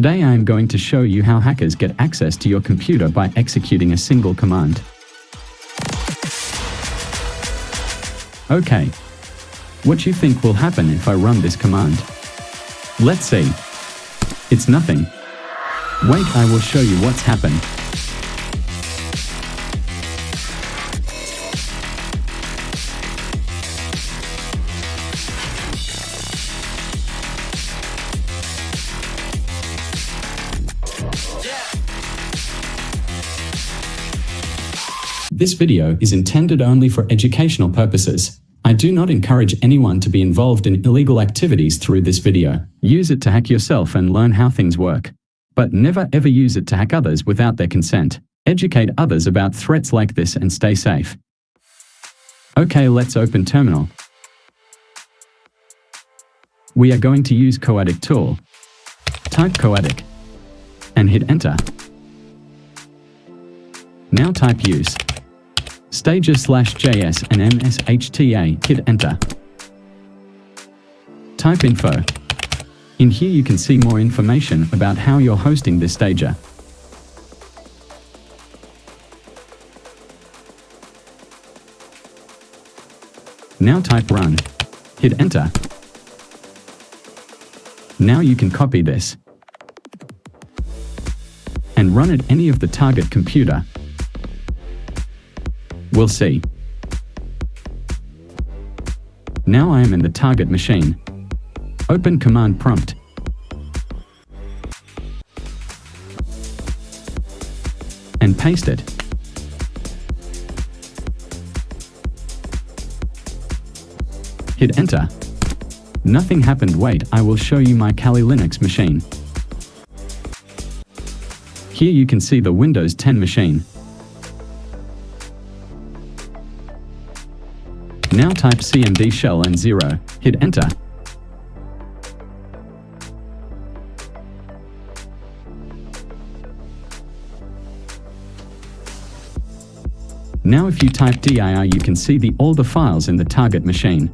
Today I am going to show you how hackers get access to your computer by executing a single command. Okay. What you think will happen if I run this command? Let's see. It's nothing. Wait, I will show you what's happened. This video is intended only for educational purposes. I do not encourage anyone to be involved in illegal activities through this video. Use it to hack yourself and learn how things work. But never ever use it to hack others without their consent. Educate others about threats like this and stay safe. Okay, let's open terminal. We are going to use Coadic tool. Type Coadic and hit enter. Now type use Stager/JS and MSHTA, hit enter. Type info. In here you can see more information about how you're hosting this Stager. Now type run. Hit enter. Now you can copy this and run at any of the target computer. We'll see. Now I am in the target machine. Open command prompt. And paste it. Hit enter. Nothing happened. Wait, I will show you my Kali Linux machine. Here you can see the Windows 10 machine. Now type cmd shell and 0, hit enter. Now if you type dir you can see all the files in the target machine.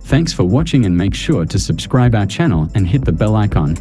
Thanks for watching and make sure to subscribe our channel and hit the bell icon.